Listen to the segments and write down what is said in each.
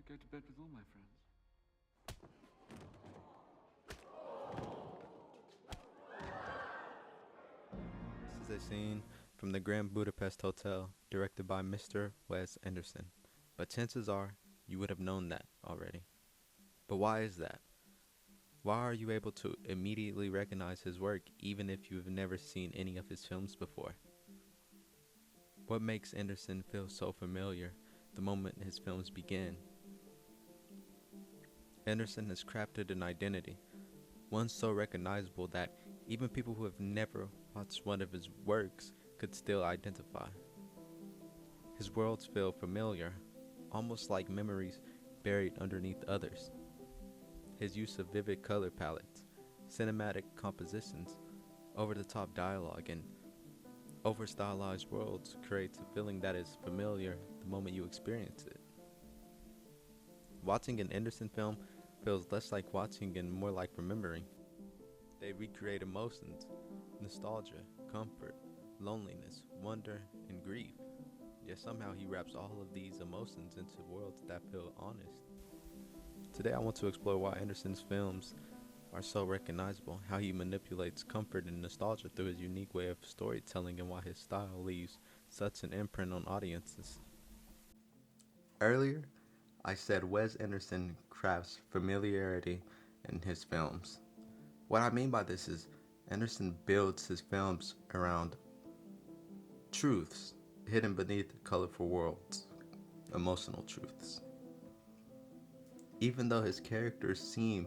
go to bed with all my friends. This is a scene from the Grand Budapest Hotel, directed by Mr. Wes Anderson. But chances are, you would have known that already. But why is that? Why are you able to immediately recognize his work even if you've never seen any of his films before? What makes Anderson feel so familiar the moment his films begin? Anderson has crafted an identity, one so recognizable that even people who have never watched one of his works could still identify. His worlds feel familiar, almost like memories buried underneath others. His use of vivid color palettes, cinematic compositions, over-the-top dialogue, and over-stylized worlds creates a feeling that is familiar the moment you experience it. Watching an Anderson film feels less like watching and more like remembering. They recreate emotions, nostalgia, comfort, loneliness, wonder, and grief. Yet somehow he wraps all of these emotions into worlds that feel honest. Today I want to explore why Anderson's films are so recognizable, how he manipulates comfort and nostalgia through his unique way of storytelling, and why his style leaves such an imprint on audiences. Earlier, I said Wes Anderson crafts familiarity in his films. What I mean by this is Anderson builds his films around truths hidden beneath colorful worlds, emotional truths. Even though his characters seem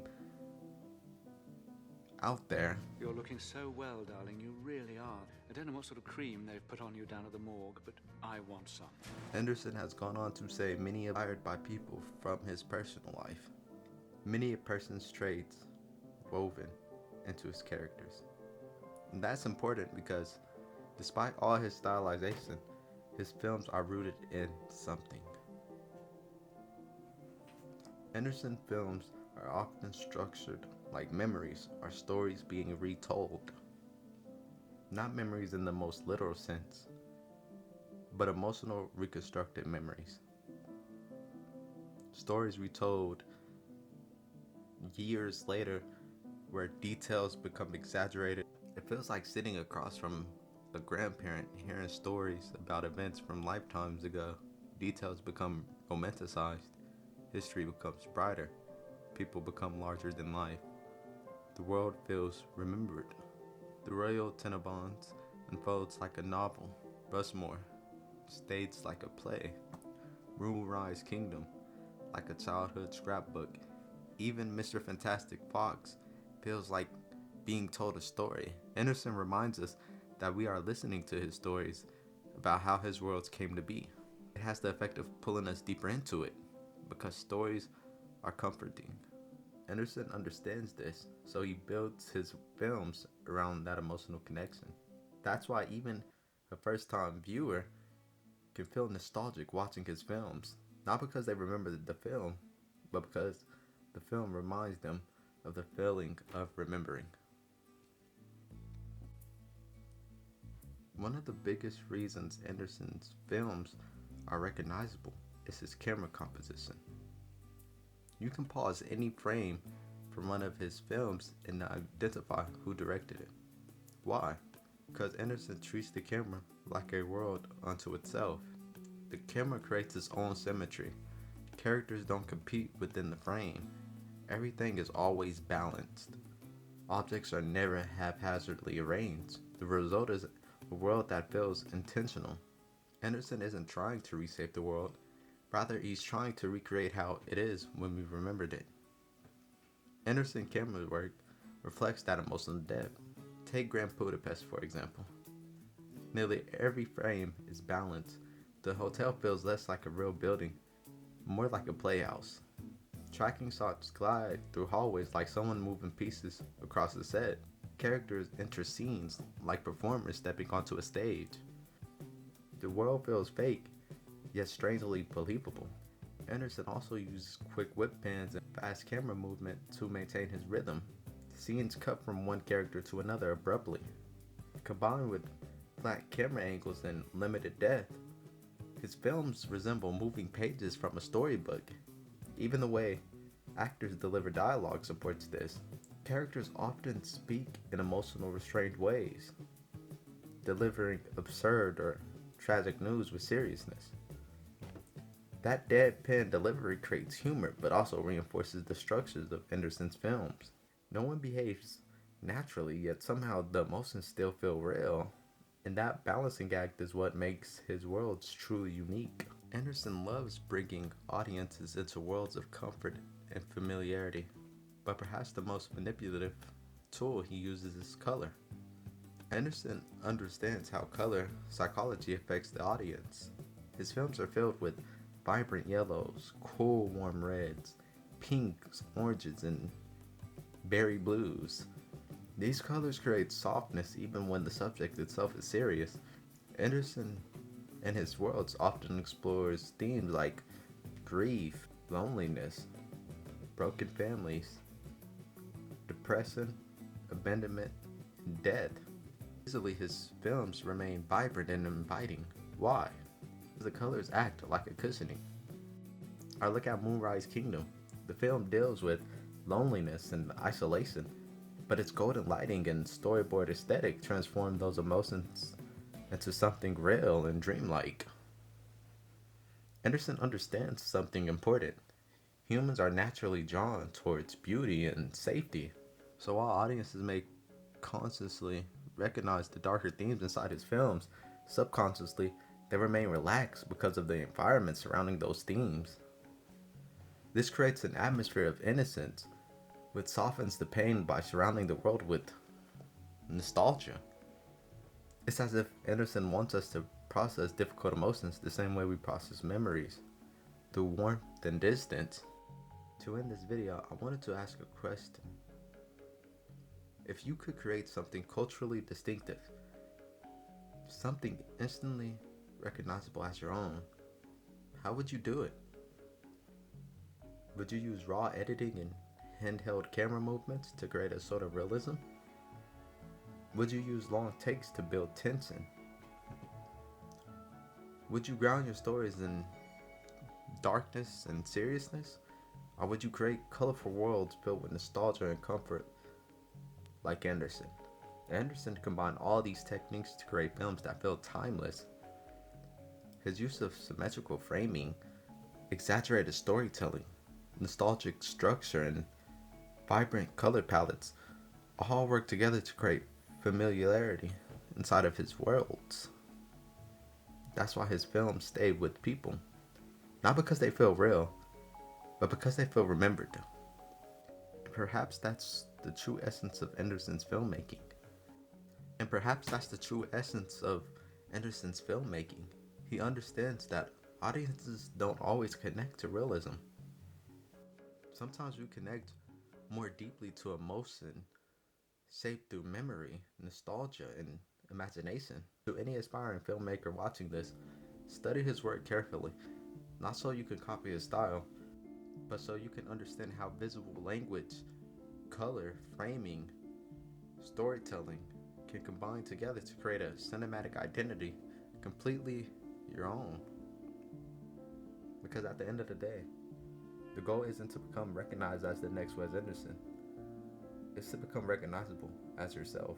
out there, You're looking so well, darling. You really are. I don't know what sort of cream they've put on you down at the morgue, but I want some. Anderson has gone on to say many admired by people from his personal life. Many a person's traits woven into his characters. And that's important because despite all his stylization, his films are rooted in something. Anderson films are often structured like memories or stories being retold. Not memories in the most literal sense, but emotional reconstructed memories. Stories retold years later where details become exaggerated. It feels like sitting across from a grandparent hearing stories about events from lifetimes ago. Details become romanticized. History becomes brighter. People become larger than life. The world feels remembered. The Royal Tenenbaums unfolds like a novel. Busmore states like a play. Rule Rise Kingdom like a childhood scrapbook. Even Mr. Fantastic Fox feels like being told a story. Anderson reminds us that we are listening to his stories about how his worlds came to be. It has the effect of pulling us deeper into it because stories are comforting. Anderson understands this, so he builds his films around that emotional connection. That's why even a first-time viewer can feel nostalgic watching his films, not because they remember the film, but because the film reminds them of the feeling of remembering. One of the biggest reasons Anderson's films are recognizable is his camera composition. You can pause any frame from one of his films and identify who directed it. Why? Because Anderson treats the camera like a world unto itself. The camera creates its own symmetry. Characters don't compete within the frame. Everything is always balanced. Objects are never haphazardly arranged. The result is a world that feels intentional. Anderson isn't trying to reshape the world. Rather, he's trying to recreate how it is when we remembered it. Anderson camera work reflects that emotional depth. Take Grand Budapest, for example. Nearly every frame is balanced. The hotel feels less like a real building, more like a playhouse. Tracking shots glide through hallways like someone moving pieces across the set. Characters enter scenes like performers stepping onto a stage. The world feels fake, yet strangely believable. Anderson also uses quick whip pans and fast camera movement to maintain his rhythm. Scenes cut from one character to another abruptly. Combined with flat camera angles and limited depth, his films resemble moving pages from a storybook. Even the way actors deliver dialogue supports this. Characters often speak in emotional, restrained ways, delivering absurd or tragic news with seriousness. That deadpan delivery creates humor, but also reinforces the structures of Anderson's films. No one behaves naturally, yet somehow the emotions still feel real. And that balancing act is what makes his worlds truly unique. Anderson loves bringing audiences into worlds of comfort and familiarity, but perhaps the most manipulative tool he uses is color. Anderson understands how color psychology affects the audience. His films are filled with vibrant yellows, cool warm reds, pinks, oranges, and berry blues. These colors create softness even when the subject itself is serious. Anderson in his worlds often explores themes like grief, loneliness, broken families, depression, abandonment, and death. Easily, his films remain vibrant and inviting. Why? Because the colors act like a cushioning. I look at Moonrise Kingdom. The film deals with loneliness and isolation, but its golden lighting and storyboard aesthetic transform those emotions into something real and dreamlike. Anderson understands something important. Humans are naturally drawn towards beauty and safety. So while audiences may consciously recognize the darker themes inside his films, subconsciously they remain relaxed because of the environment surrounding those themes. This creates an atmosphere of innocence, which softens the pain by surrounding the world with nostalgia. It's as if Anderson wants us to process difficult emotions the same way we process memories, through warmth and distance. To end this video, I wanted to ask a question. If you could create something culturally distinctive, something instantly recognizable as your own, how would you do it? Would you use raw editing and handheld camera movements to create a sort of realism? Would you use long takes to build tension? Would you ground your stories in darkness and seriousness? Or would you create colorful worlds filled with nostalgia and comfort like Anderson? Anderson combined all these techniques to create films that feel timeless. His use of symmetrical framing, exaggerated storytelling, nostalgic structure, and vibrant color palettes all work together to create familiarity inside of his worlds. That's why his films stay with people. Not because they feel real, but because they feel remembered. Perhaps that's the true essence of Anderson's filmmaking. And perhaps that's the true essence of Anderson's filmmaking. He understands that audiences don't always connect to realism. Sometimes we connect more deeply to emotion, shaped through memory, nostalgia, and imagination. To any aspiring filmmaker watching this, study his work carefully, not so you can copy his style, but so you can understand how visual language, color, framing, storytelling can combine together to create a cinematic identity completely your own. Because at the end of the day, the goal isn't to become recognized as the next Wes Anderson. It's to become recognizable as yourself.